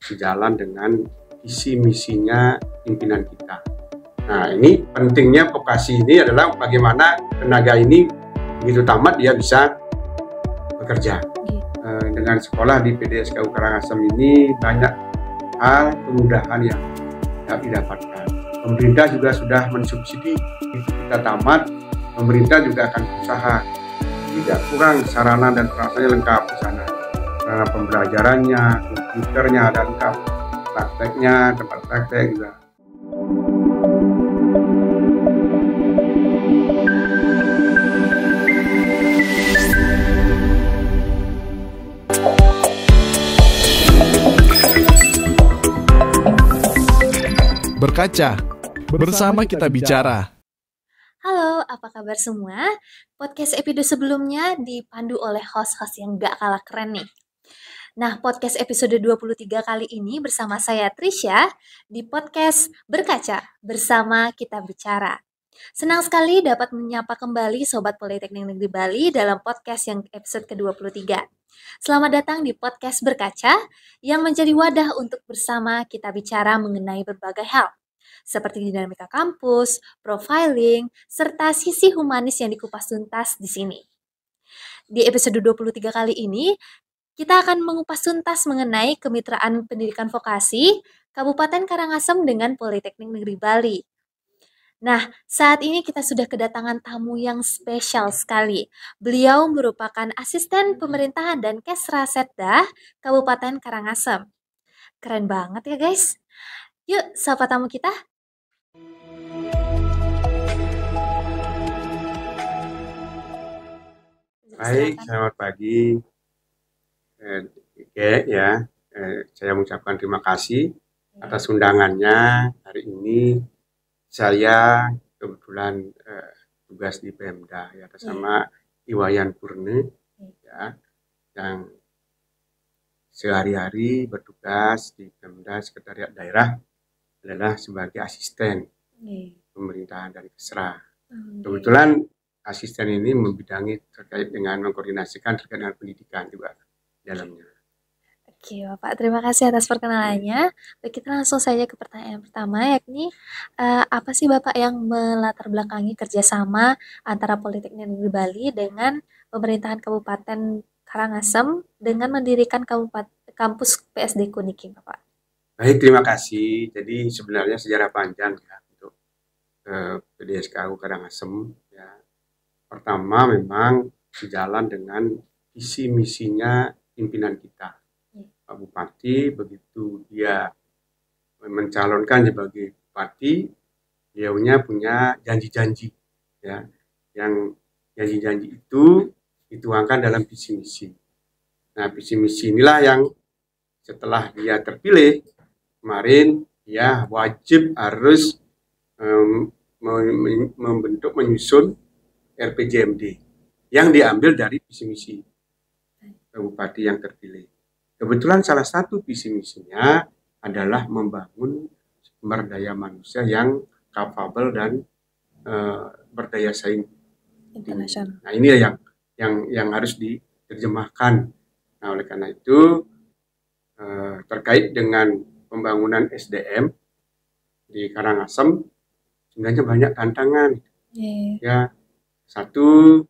sejalan dengan visi misinya pimpinan kita. Nah, ini pentingnya vokasi ini adalah bagaimana tenaga ini begitu tamat dia bisa bekerja. Dengan sekolah di PDSKU Karangasem ini banyak hal kemudahan yang dapat didapatkan. Pemerintah juga sudah mensubsidi. Kita tamat, pemerintah juga akan berusaha tidak kurang sarana dan perasaannya lengkap di sana. Sarana pembelajarannya, komputernya ada lengkap, prakteknya, tempat praktek juga. Berkaca, bersama kita bicara. Halo, apa kabar semua? Podcast episode sebelumnya dipandu oleh host-host yang gak kalah keren nih. Nah, podcast episode 23 kali ini bersama saya Trisha di podcast Berkaca, bersama kita bicara. Senang sekali dapat menyapa kembali Sobat Politeknik Negeri Bali dalam podcast yang episode ke-23. Selamat datang di podcast Berkaca yang menjadi wadah untuk bersama kita bicara mengenai berbagai hal, seperti dinamika kampus, profiling, serta sisi humanis yang dikupas tuntas di sini. Di episode 23 kali ini, kita akan mengupas tuntas mengenai kemitraan pendidikan vokasi Kabupaten Karangasem dengan Politeknik Negeri Bali. Nah, saat ini kita sudah kedatangan tamu yang spesial sekali. Beliau merupakan asisten pemerintahan dan Kesra Setda Kabupaten Karangasem. Keren banget ya guys. Yuk, sapa tamu kita. Baik, selamat pagi. Saya mengucapkan terima kasih atas undangannya hari ini. Saya kebetulan tugas di Pemda ya bersama Iwayan Purne ya, yang sehari-hari bertugas di Pemda Sekretariat Daerah adalah sebagai asisten pemerintahan dari Kesra. Kebetulan asisten ini membidangi terkait dengan mengkoordinasikan terkait dengan pendidikan juga dalamnya. Oke Bapak, terima kasih atas perkenalannya. Baik, kita langsung saja ke pertanyaan pertama, yakni apa sih Bapak yang melatar belakangi kerjasama antara Politeknik Negeri Bali dengan pemerintahan Kabupaten Karangasem dengan mendirikan kampus PSD Kuniking, Bapak? Baik, terima kasih. Jadi sebenarnya sejarah panjang ya untuk PDSKU Karangasem. Ya. Pertama memang sejalan dengan visi misinya pimpinan kita. Pak Bupati begitu dia mencalonkan sebagai bupati, beliaunya punya janji-janji ya, yang janji-janji itu dituangkan dalam visi misi. Nah, visi misi inilah yang setelah dia terpilih kemarin dia wajib harus membentuk menyusun RPJMD yang diambil dari visi misi bupati yang terpilih. Kebetulan salah satu visi misinya adalah membangun sumber daya manusia yang capable dan berdaya saing internasional. Nah, ini yang harus diterjemahkan. Nah, oleh karena itu terkait dengan pembangunan SDM di Karangasem sebenarnya banyak tantangan. Ya, satu,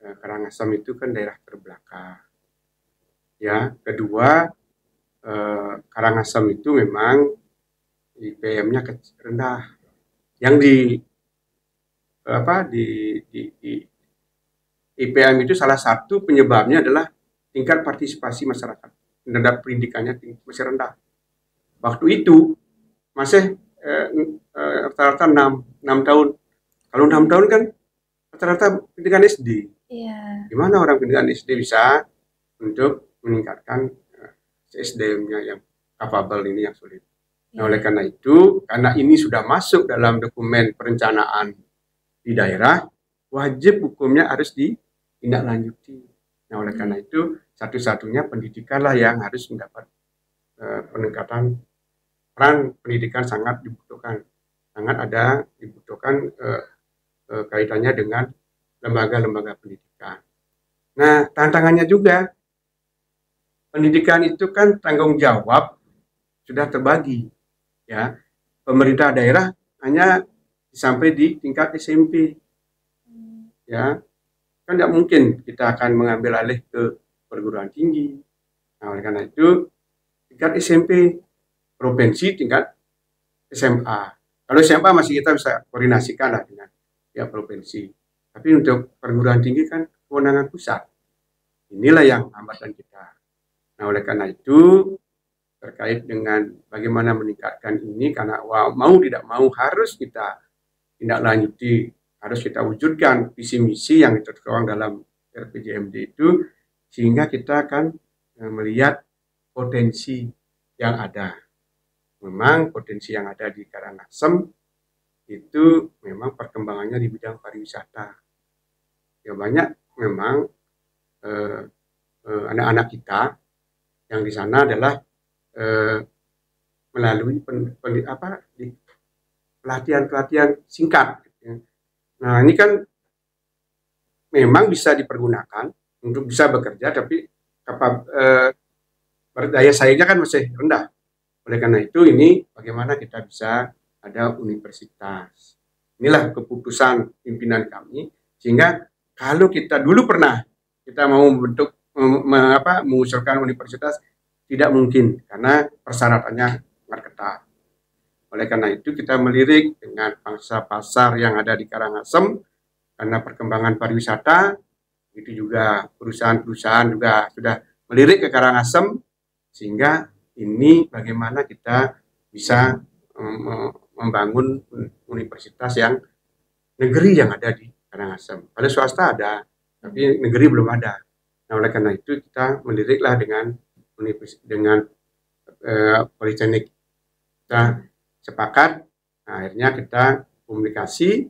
Karangasem itu kan daerah terbelakang. Ya, kedua, Karangasem itu memang IPM-nya rendah. Yang di IPM itu salah satu penyebabnya adalah tingkat partisipasi masyarakat terhadap pendidikannya masih rendah. Waktu itu masih rata-rata 6 tahun. Kalau 6 tahun kan rata-rata pendidikan SD. Iya. Gimana orang pendidikan SD bisa untuk meningkatkan SDM-nya yang capable ini yang sulit. Nah, oleh karena itu, karena ini sudah masuk dalam dokumen perencanaan di daerah, wajib hukumnya harus ditindaklanjuti. Nah, oleh karena itu, satu-satunya pendidikanlah yang harus mendapat peningkatan. Peran pendidikan sangat dibutuhkan. Dibutuhkan kaitannya dengan lembaga-lembaga pendidikan. Nah, tantangannya juga, pendidikan itu kan tanggung jawab sudah terbagi, ya. Pemerintah daerah hanya sampai di tingkat SMP, ya. Kan tidak mungkin kita akan mengambil alih ke perguruan tinggi. Nah, oleh karena itu tingkat SMP, provinsi, tingkat SMA. Kalau SMA masih kita bisa koordinasikan lah dengan ya provinsi. Tapi untuk perguruan tinggi kan kewenangan pusat. Inilah yang hambatan kita. Nah, oleh karena itu terkait dengan bagaimana meningkatkan ini, karena mau tidak mau harus kita tindak lanjuti, harus kita wujudkan visi misi yang tertuang dalam RPJMD itu, sehingga kita akan melihat potensi yang ada. Memang potensi yang ada di Karangasem itu memang perkembangannya di bidang pariwisata. Ya banyak memang anak-anak kita yang di sana adalah melalui pelatihan-pelatihan singkat. Nah, ini kan memang bisa dipergunakan untuk bisa bekerja, tapi daya saingnya kan masih rendah. Oleh karena itu ini bagaimana kita bisa ada universitas. Inilah keputusan pimpinan kami, sehingga kalau kita dulu pernah kita mau membentuk mengusulkan universitas, tidak mungkin karena persyaratannya sangat ketat. Oleh karena itu kita melirik dengan pangsa pasar yang ada di Karangasem, karena perkembangan pariwisata, itu juga perusahaan-perusahaan juga sudah melirik ke Karangasem, sehingga ini bagaimana kita bisa membangun universitas yang negeri yang ada di Karangasem. Kalau swasta ada, tapi negeri belum ada. Nah, oleh karena itu kita meliriklah dengan politeknik. Kita sepakat, nah, akhirnya kita komunikasi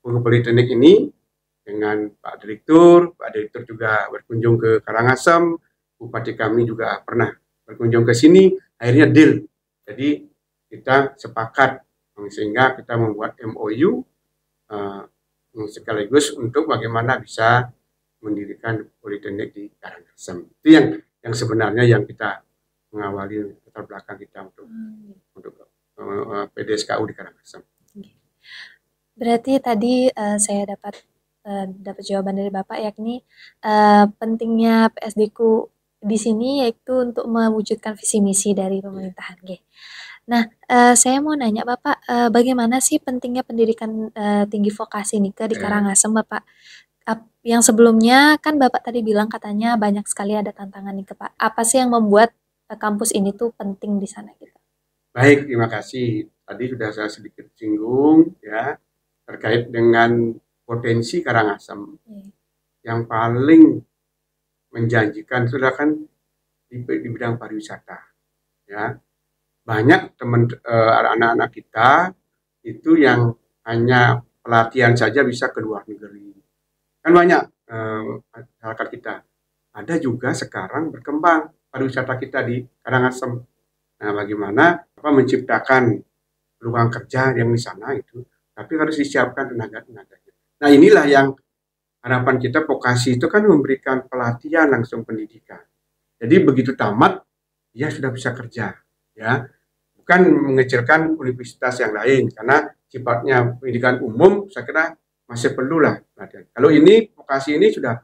politeknik ini dengan Pak Direktur juga berkunjung ke Karangasem, Bupati kami juga pernah berkunjung ke sini, akhirnya deal. Jadi kita sepakat sehingga kita membuat MOU sekaligus untuk bagaimana bisa mendirikan politeknik di Karangasem. Itu yang sebenarnya yang kita mengawali latar belakang kita untuk PDSKU di Karangasem. Berarti tadi saya dapat jawaban dari Bapak, yakni pentingnya PSDQ di sini yaitu untuk mewujudkan visi misi dari pemerintahan. Nah, saya mau nanya Bapak, bagaimana sih pentingnya pendidikan tinggi vokasi nih di Karangasem, Bapak? Yang sebelumnya kan Bapak tadi bilang katanya banyak sekali ada tantangan nih, Pak. Apa sih yang membuat kampus ini tuh penting di sana gitu? Baik, terima kasih. Tadi sudah saya sedikit singgung ya terkait dengan potensi Karangasem. Yang paling menjanjikan sudah kan di bidang pariwisata. Ya. Banyak anak-anak kita itu yang hanya pelatihan saja bisa ke luar negeri. Kan banyak masyarakat kita. Ada juga sekarang berkembang pariwisata kita di Karangasem. Nah, bagaimana menciptakan peluang kerja yang di sana itu, tapi harus disiapkan tenaga-tenaganya. Nah, inilah yang harapan kita, vokasi itu kan memberikan pelatihan langsung pendidikan. Jadi begitu tamat, dia sudah bisa kerja, ya. Bukan mengecilkan universitas yang lain, karena sifatnya pendidikan umum, saya kira masih perlulah pelatihan. Kalau ini vokasi ini sudah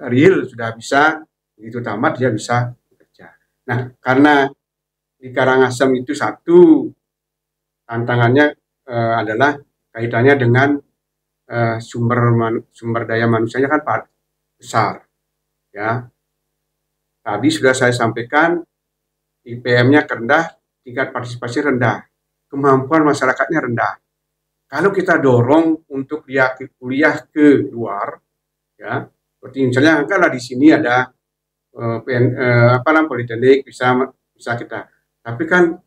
real, sudah bisa begitu tamat dia bisa bekerja. Nah, karena di Karangasem itu satu tantangannya adalah kaitannya dengan sumber daya manusianya kan besar, ya. Tadi sudah saya sampaikan IPM-nya rendah, tingkat partisipasi rendah, kemampuan masyarakatnya rendah. Kalau kita dorong untuk dia kuliah ke luar, ya, seperti misalnya kalau di sini ada politeknik bisa kita, tapi kan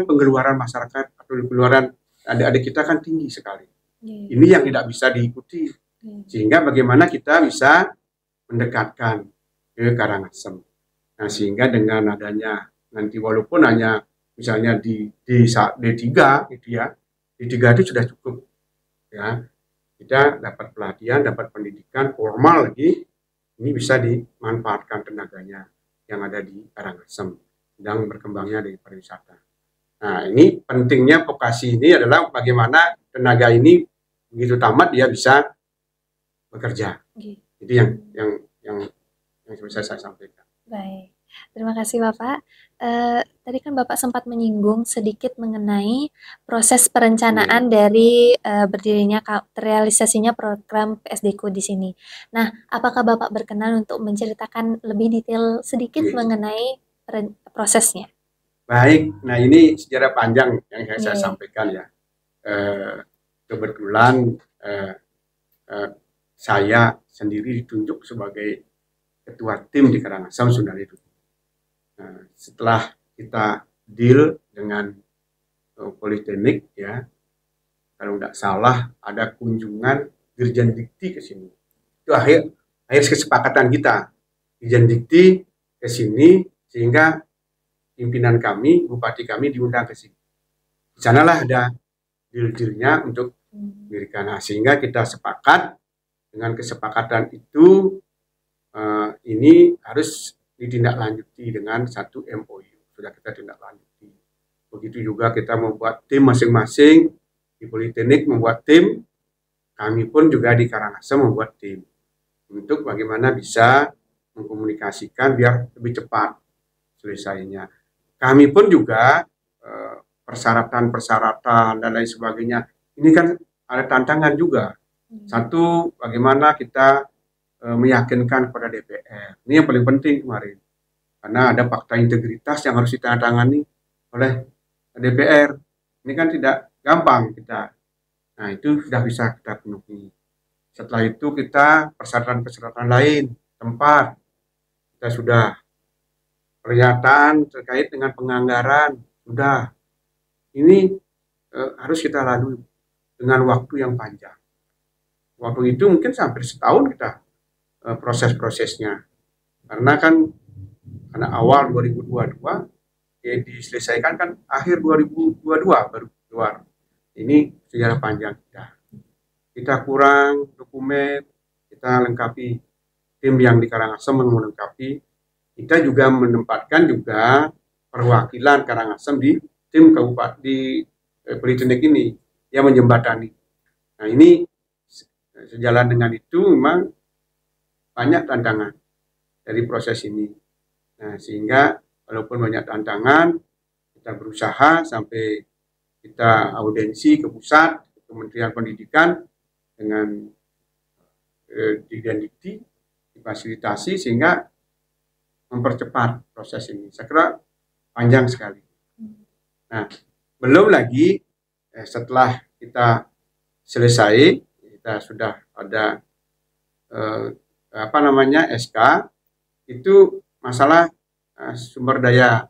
pengeluaran masyarakat atau pengeluaran adik-adik kita kan tinggi sekali. Ini yang tidak bisa diikuti. Sehingga bagaimana kita bisa mendekatkan ke Karangasem. Nah, sehingga dengan adanya nanti walaupun hanya misalnya di D3 gitu ya, D3 itu sudah cukup. Ya. Kita dapat pelatihan, dapat pendidikan formal lagi, ini bisa dimanfaatkan tenaganya. yang ada di Karangasem, sedang berkembangnya di pariwisata. Nah, ini pentingnya vokasi ini adalah bagaimana tenaga ini begitu tamat dia bisa bekerja. Itu yang bisa saya sampaikan. Baik, terima kasih Bapak. Tadi kan Bapak sempat menyinggung sedikit mengenai proses perencanaan dari berdirinya terrealisasinya program PSDQ di sini. Nah, apakah Bapak berkenan untuk menceritakan lebih detail sedikit mengenai prosesnya? Baik, nah ini sejarah panjang yang saya sampaikan ya. Kebetulan saya sendiri ditunjuk sebagai ketua tim di Karangasem Sunda itu. Nah, setelah kita deal dengan Politeknik ya, kalau tidak salah ada kunjungan Dirjen Dikti ke sini. Itu akhir kesepakatan kita. Dirjen Dikti ke sini sehingga pimpinan kami, bupati kami diundang ke sini. Di sanalah ada deal-dealnya untuk mendirikan. Nah, sehingga kita sepakat dengan kesepakatan itu ini harus ditindaklanjuti dengan satu MOU. Sudah kita tindaklanjuti. Begitu juga kita membuat tim masing-masing di Politeknik membuat tim. Kami pun juga di Karangasem membuat tim untuk bagaimana bisa mengkomunikasikan biar lebih cepat selesainya. Kami pun juga persyaratan dan lain sebagainya. Ini kan ada tantangan juga. Satu, bagaimana kita meyakinkan kepada DPR. Ini yang paling penting kemarin. Karena ada fakta integritas yang harus ditandatangani oleh DPR. Ini kan tidak gampang kita. Nah, itu sudah bisa kita penuhi. Setelah itu kita persyaratan-persyaratan lain, tempat. Kita sudah pernyataan terkait dengan penganggaran sudah. Ini harus kita lalui dengan waktu yang panjang. Waktu itu mungkin sampai setahun kita proses-prosesnya. Karena awal 2022 ya diselesaikan kan akhir 2022 baru keluar. Ini sejarah panjang kita. Kita kurang dokumen, kita lengkapi tim yang di Karangasem melengkapi. Kita juga menempatkan juga perwakilan Karangasem di tim kabupaten di Politeknik ini yang menjembatani. Nah, ini sejalan dengan itu memang banyak tantangan dari proses ini. Nah, sehingga walaupun banyak tantangan, kita berusaha sampai kita audiensi ke pusat, Kementerian Pendidikan dengan Dikti difasilitasi sehingga mempercepat proses ini. Saya kira panjang sekali. Nah, belum lagi setelah kita selesai, kita sudah ada SK, itu masalah sumber daya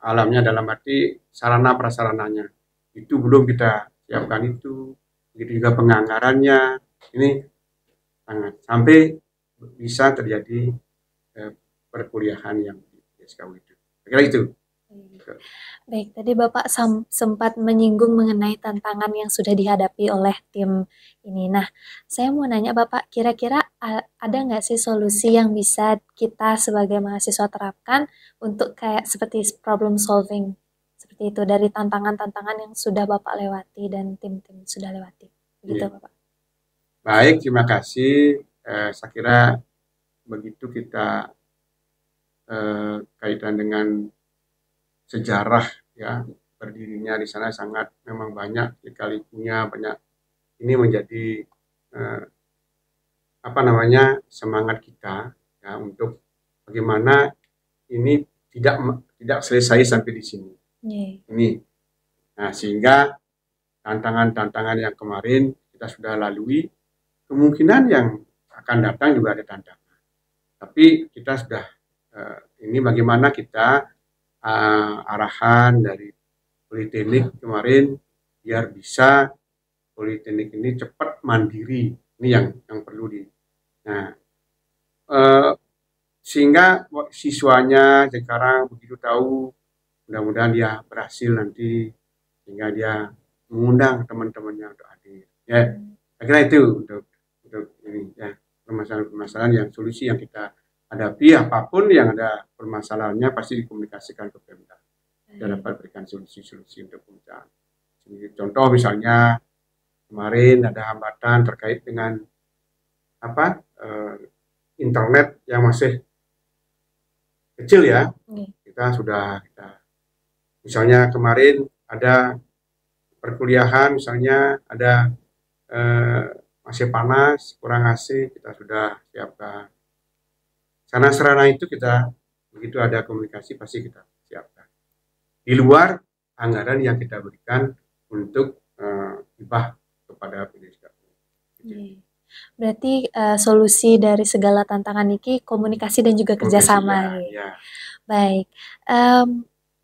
alamnya dalam arti sarana prasarananya. Itu belum kita siapkan itu. Begitu juga penganggarannya. Ini sangat sampai bisa terjadi perkuliahan yang di SKU itu. Kira itu. Baik, tadi Bapak sempat menyinggung mengenai tantangan yang sudah dihadapi oleh tim ini. Nah, saya mau nanya Bapak, kira-kira ada nggak sih solusi yang bisa kita sebagai mahasiswa terapkan untuk kayak seperti problem solving, seperti itu, dari tantangan-tantangan yang sudah Bapak lewati dan tim-tim sudah lewati? Begitu, Bapak. Baik, terima kasih. Saya kira begitu kita kaitan dengan sejarah ya berdirinya di sana sangat memang banyak lika-likunya banyak. Ini menjadi semangat kita ya untuk bagaimana ini tidak selesai sampai di sini. Ini. Nah, sehingga tantangan-tantangan yang kemarin kita sudah lalui, kemungkinan yang akan datang juga ada tantangan. Tapi kita sudah ini bagaimana kita arahan dari Politeknik kemarin biar bisa Politeknik ini cepat mandiri. Ini yang perlu sehingga siswanya sekarang begitu tahu, mudah-mudahan dia berhasil nanti sehingga dia mengundang teman-temannya untuk hadir. Ya, saya kira itu untuk ini ya permasalahan-permasalahan yang solusi yang kita hadapi apapun yang ada permasalahannya pasti dikomunikasikan ke Pemda dan dapat berikan solusi-solusi untuk pemecahan. Contoh misalnya kemarin ada hambatan terkait dengan internet yang masih kecil ya. Kita misalnya kemarin ada perkuliahan, misalnya ada masih panas, kurang AC, kita sudah siapkan. Sarana itu kita begitu ada komunikasi pasti kita siapkan. Di luar anggaran yang kita berikan untuk hibah kepada pendidikan. Berarti solusi dari segala tantangan ini komunikasi dan juga kerjasama. Ya. Baik.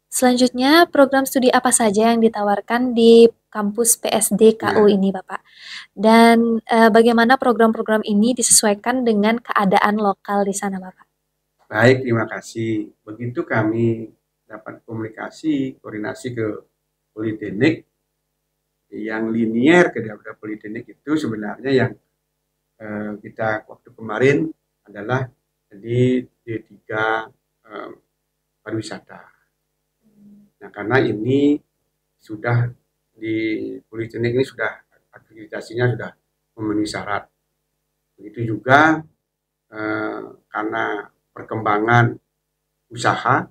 Selanjutnya, program studi apa saja yang ditawarkan di kampus PSD KU ini, Bapak? Dan bagaimana program-program ini disesuaikan dengan keadaan lokal di sana, Bapak? Baik, terima kasih. Begitu kami dapat koordinasi ke Politeknik, yang linier ke Politeknik itu sebenarnya yang kita waktu kemarin adalah di D3 pariwisata. Nah, karena ini sudah di Politeknik ini sudah akreditasinya sudah memenuhi syarat. Begitu juga karena perkembangan usaha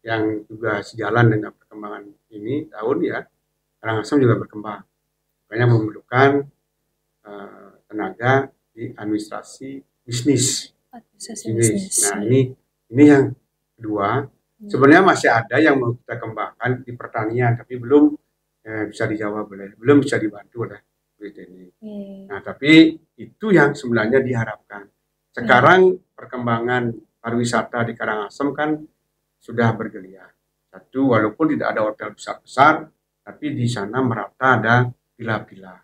yang juga sejalan dengan perkembangan ini tahun ya, Karangasem juga berkembang. Makanya memerlukan tenaga di administrasi bisnis. Nah, ini yang kedua. Sebenarnya masih ada yang mau kita kembangkan di pertanian, tapi belum bisa dijawab belum bisa dibantu oleh Politeknik. Nah, tapi itu yang sebenarnya diharapkan. Sekarang perkembangan pariwisata di Karangasem kan sudah bergeliat. Satu, walaupun tidak ada hotel besar-besar, tapi di sana merata ada villa-villa.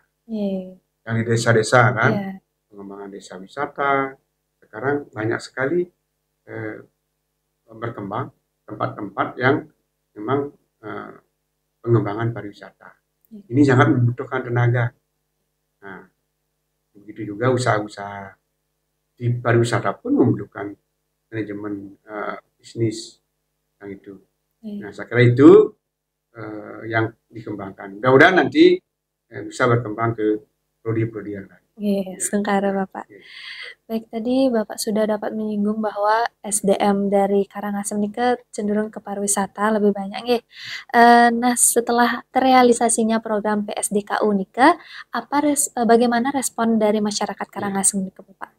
Yang di desa-desa kan, pengembangan desa wisata. Sekarang banyak sekali berkembang tempat-tempat yang memang pengembangan pariwisata. Ini sangat membutuhkan tenaga. Nah, begitu juga usaha-usaha di pariwisata pun membutuhkan manajemen bisnis yang itu. Nah, saya kira itu yang dikembangkan. Mudah-mudahan nanti bisa berkembang ke prodi-prodi yang lain. Sekarang Bapak. Baik, tadi Bapak sudah dapat menyinggung bahwa SDM dari Karangasem ini cenderung ke pariwisata lebih banyak. Nah, setelah terrealisasinya program PSDKU Nika, bagaimana respon dari masyarakat Karangasem nih Bapak?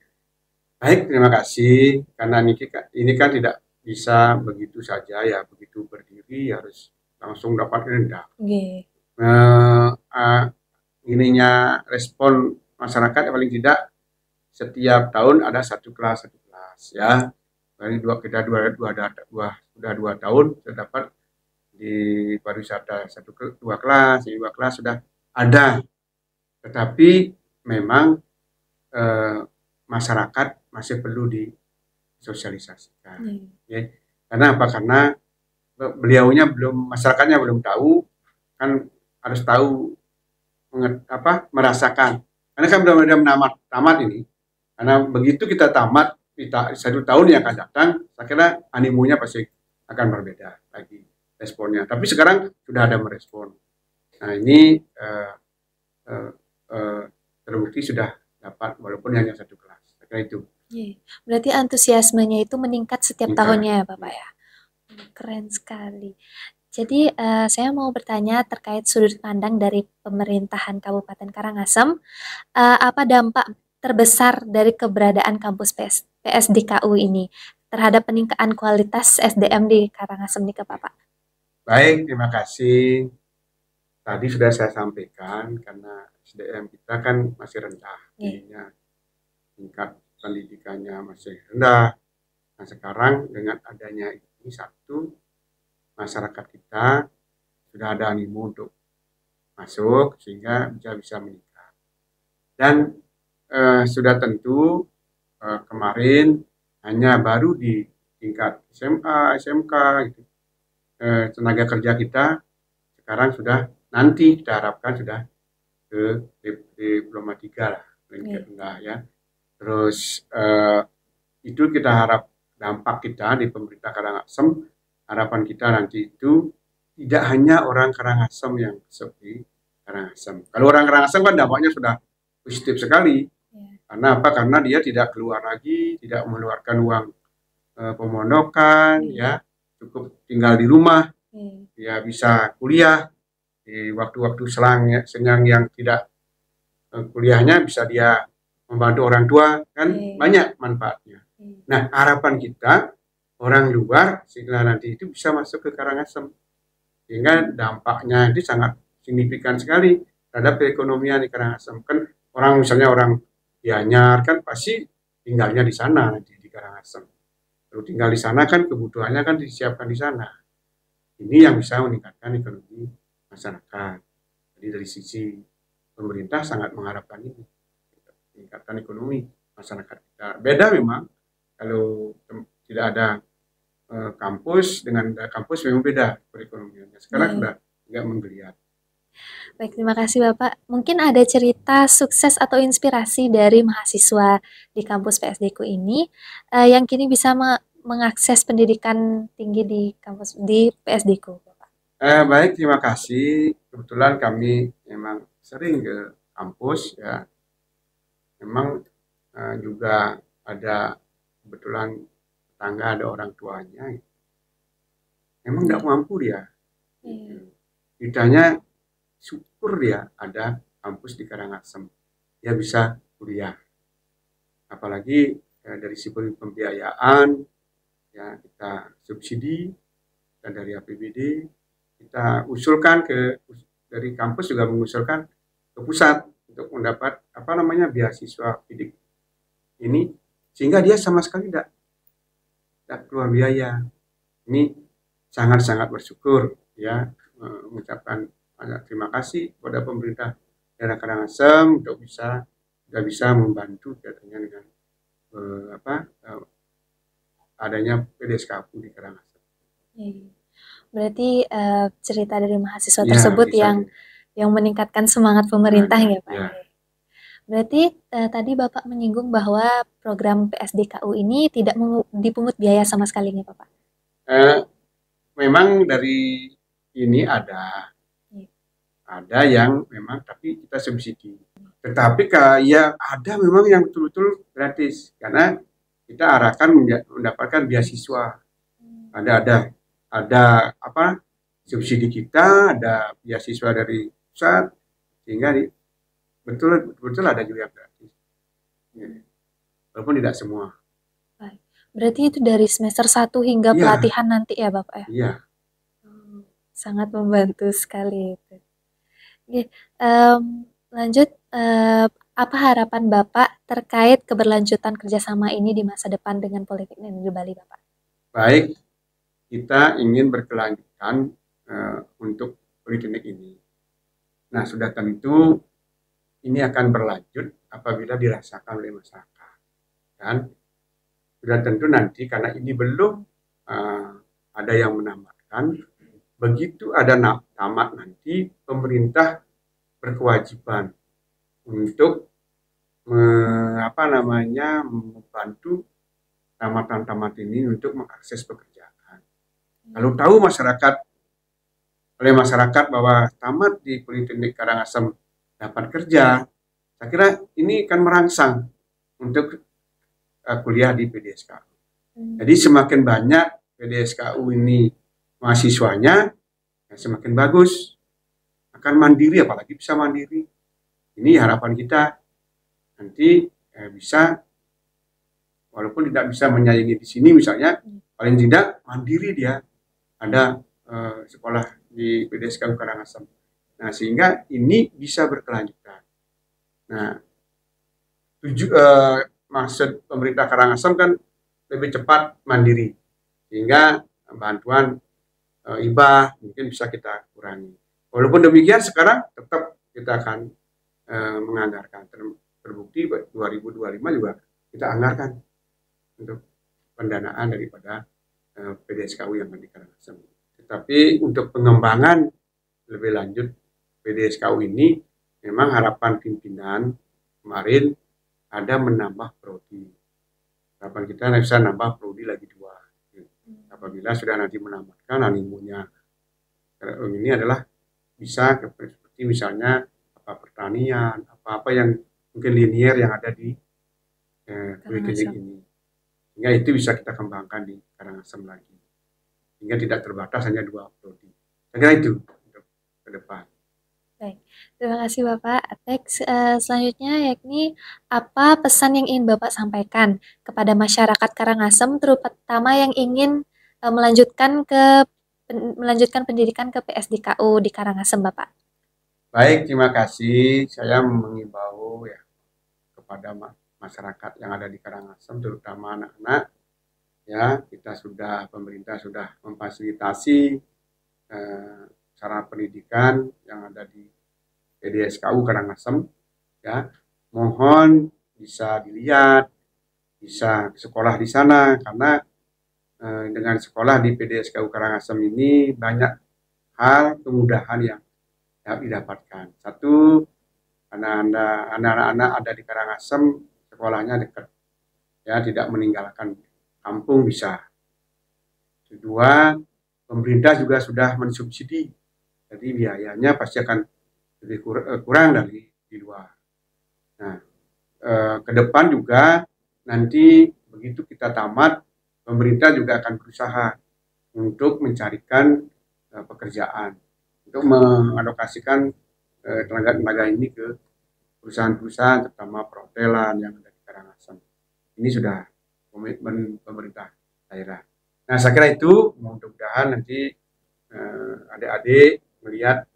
Baik, terima kasih. Karena ini kan tidak bisa begitu saja ya, begitu berdiri harus langsung dapat rendah. Ininya respon masyarakat paling tidak setiap tahun ada satu kelas ya. Paling sudah 2 tahun sudah dapat di pariwisata dua kelas sudah ada. Tetapi memang masyarakat masih perlu disosialisasikan. Ya. Karena apa? Karena masyarakatnya belum tahu, kan harus tahu merasakan. Karena kan belum ada tamat ini. Karena begitu kita tamat 1 tahun yang akan datang, saya kira animonya pasti akan berbeda lagi responnya. Tapi sekarang sudah ada merespon. Nah, ini terbukti sudah dapat walaupun hanya 1 kelas. Saya kira itu. Berarti antusiasmenya itu meningkat setiap tahunnya ya Bapak ya. Keren sekali. Jadi saya mau bertanya terkait sudut pandang dari pemerintahan Kabupaten Karangasem, apa dampak terbesar dari keberadaan kampus PSDKU ini terhadap peningkatan kualitas SDM di Karangasem nih ke Bapak? Baik, terima kasih. Tadi sudah saya sampaikan karena SDM kita kan masih rendah, tingkat pendidikannya masih rendah. Nah, sekarang dengan adanya ini masyarakat kita sudah ada animo untuk masuk sehingga bisa meningkat. Dan sudah tentu kemarin hanya baru di tingkat SMA, SMK gitu. Tenaga kerja kita sekarang sudah nanti kita harapkan sudah ke diploma 3 lah, ya. Terus itu kita dampak kita di pemerintah Karangasem, harapan kita nanti itu tidak hanya orang Karangasem yang seperti Karangasem. Kalau orang Karangasem kan dampaknya sudah positif sekali. Karena apa? Karena dia tidak keluar lagi, tidak mengeluarkan uang pemondokan, ya, cukup tinggal di rumah, ya bisa kuliah di waktu-waktu senang yang tidak kuliahnya bisa dia membantu orang tua, kan banyak manfaatnya. Nah, harapan kita orang luar sehingga nanti itu bisa masuk ke Karangasem, sehingga dampaknya itu sangat signifikan sekali terhadap perekonomian di Karangasem. Kan orang misalnya orang Gianyar kan pasti tinggalnya di sana nanti di Karangasem. Kalau tinggal di sana kan kebutuhannya kan disiapkan di sana. Ini yang bisa meningkatkan ekonomi masyarakat. Jadi dari sisi pemerintah sangat mengharapkan ini, meningkatkan ekonomi masyarakat kita. Beda memang kalau tidak ada kampus, dengan kampus memang beda perekonomiannya. Sekarang sudah nggak menggeliat. Baik, terima kasih Bapak. Mungkin ada cerita sukses atau inspirasi dari mahasiswa di kampus PSDku ini yang kini bisa mengakses pendidikan tinggi di kampus di PSDku, Bapak. Baik, terima kasih. Kebetulan kami memang sering ke kampus, ya. Memang juga ada kebetulan tetangga ada orang tuanya. Memang nggak mampu dia. Ditanya syukur dia ada kampus di Karangasem, dia bisa kuliah. Apalagi dari sisi pembiayaan, ya kita subsidi dan dari APBD kita usulkan dari kampus juga mengusulkan ke pusat untuk mendapat beasiswa bidik ini, sehingga dia sama sekali tidak keluar biaya. Ini sangat-sangat bersyukur, ya, mengucapkan banyak terima kasih kepada pemerintah daerah Karangasem untuk bisa membantu katanya dengan adanya PDSKU di Karangasem. Berarti cerita dari mahasiswa tersebut yang meningkatkan semangat pemerintah ya Pak. Ya. Berarti tadi Bapak menyinggung bahwa program PSDKU ini tidak dipungut biaya sama sekali nih Bapak. Memang dari ini ada yang memang tapi kita subsidi. Tetapi ya ada memang yang betul-betul gratis karena kita arahkan mendapatkan beasiswa. Ada subsidi kita, ada beasiswa dari pusat, sehingga betul ada juga yang gratis. Walaupun tidak semua. Berarti itu dari semester 1 hingga pelatihan nanti ya Bapak ya? Iya. Sangat membantu sekali itu. Lanjut, apa harapan Bapak terkait keberlanjutan kerjasama ini di masa depan dengan Politeknik Negeri Bali, Bapak? Baik, kita ingin berkelanjutan untuk Politeknik ini. Nah, sudah tentu ini akan berlanjut apabila dirasakan oleh masyarakat. Dan sudah tentu nanti karena ini belum ada yang menambahkan, begitu ada tamat nanti pemerintah berkewajiban untuk membantu tamat ini untuk mengakses pekerjaan. Kalau tahu oleh masyarakat bahwa tamat di Politeknik Karangasem dapat kerja, saya kira ini akan merangsang untuk kuliah di PDSKU. Jadi semakin banyak PDSKU ini mahasiswanya, semakin bagus, akan mandiri, apalagi bisa mandiri. Ini harapan kita nanti bisa, walaupun tidak bisa menyaingi di sini misalnya, paling tidak mandiri dia, ada sekolah di PDSKU Karangasem. Nah, sehingga ini bisa berkelanjutan. Nah, maksud pemerintah Karangasem kan lebih cepat mandiri, sehingga bantuan hibah mungkin bisa kita kurangi. Walaupun demikian sekarang tetap kita akan menganggarkan. Terbukti 2025 juga kita anggarkan untuk pendanaan daripada PDSKU yang di Karangasem. Tetapi untuk pengembangan lebih lanjut PDSKU ini memang harapan pimpinan kemarin ada menambah prodi. Harapan kita bisa nambah prodi lagi apabila sudah nanti menamatkan animonya ini adalah bisa seperti misalnya pertanian, apa yang mungkin linier yang ada di poliklinik ini. Sehingga itu bisa kita kembangkan di Karangasem lagi. Sehingga tidak terbatas hanya 2 prodi. Saya kira itu untuk ke depan. Baik, terima kasih Bapak. Teks selanjutnya yakni apa pesan yang ingin Bapak sampaikan kepada masyarakat Karangasem, terutama yang ingin melanjutkan pendidikan ke PSDKU di Karangasem, Bapak? Baik, terima kasih. Saya mengimbau ya kepada masyarakat yang ada di Karangasem, terutama anak-anak. Ya, pemerintah sudah memfasilitasi cara pendidikan yang ada di PDSKU Karangasem. Ya, mohon bisa dilihat, bisa sekolah di sana karena dengan sekolah di PDSKU Karangasem ini banyak hal kemudahan yang didapatkan. Satu, anak-anak ada di Karangasem sekolahnya dekat, ya tidak meninggalkan kampung bisa. Kedua, pemerintah juga sudah mensubsidi, jadi biayanya pasti akan lebih kurang dari di luar. Nah, ke depan juga nanti begitu kita tamat, pemerintah juga akan berusaha untuk mencarikan pekerjaan, untuk mengalokasikan tenaga-tenaga ini ke perusahaan-perusahaan, terutama perhotelan yang ada di Karangasem. Ini sudah komitmen pemerintah daerah. Nah, saya kira itu mudah-mudahan nanti adik-adik melihat,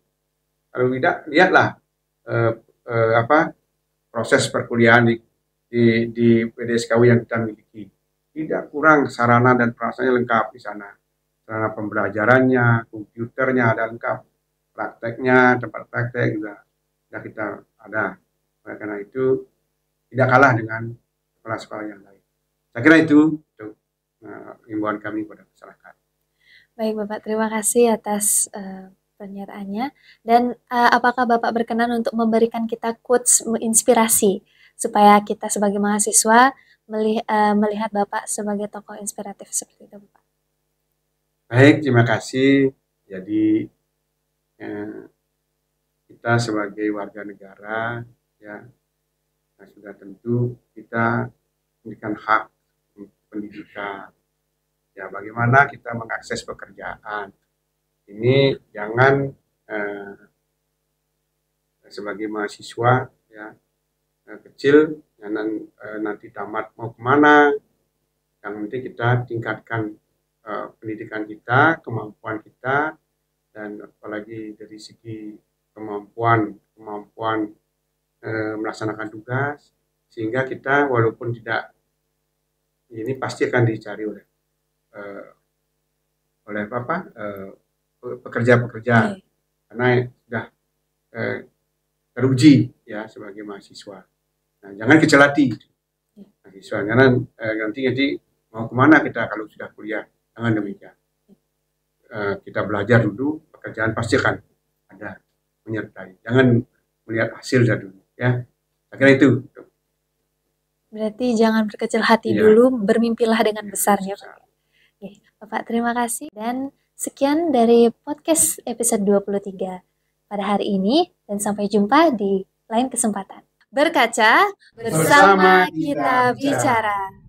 kalau tidak lihatlah proses perkuliahan di PDSKU yang kita miliki. Tidak kurang sarana dan perasaannya lengkap di sana. Sarana pembelajarannya, komputernya ada lengkap, prakteknya, tempat praktek juga sudah kita ada. Oleh karena itu tidak kalah dengan sekolah-sekolah yang lain. Saya kira itu untuk himbauan kami kepada masyarakat. Baik Bapak, terima kasih atas pernyataannya. Dan apakah Bapak berkenan untuk memberikan kita quotes inspirasi supaya kita sebagai mahasiswa melihat Bapak sebagai tokoh inspiratif seperti itu, Bapak? Baik, terima kasih. Jadi kita sebagai warga negara, ya sudah tentu kita memberikan hak pendidikan. Ya, bagaimana kita mengakses pekerjaan. Ini jangan sebagai mahasiswa ya kecil, jangan nanti tamat mau kemana, yang nanti kita tingkatkan pendidikan kita, kemampuan kita, dan apalagi dari segi kemampuan melaksanakan tugas, sehingga kita walaupun tidak ini pasti akan dicari oleh pekerja-pekerja karena sudah teruji ya sebagai mahasiswa. Nah, jangan kecil hati mahasiswa, karena nanti mau kemana kita kalau sudah kuliah, jangan demikian. Kita belajar dulu, pekerjaan pasti akan ada menyertai. Jangan melihat hasil dulu ya. Saya kira itu. Berarti jangan berkecil hati dulu, bermimpilah dengan besarnya. Oke, Bapak terima kasih dan sekian dari podcast episode 23 pada hari ini dan sampai jumpa di lain kesempatan. Berkaca bersama kita bicara.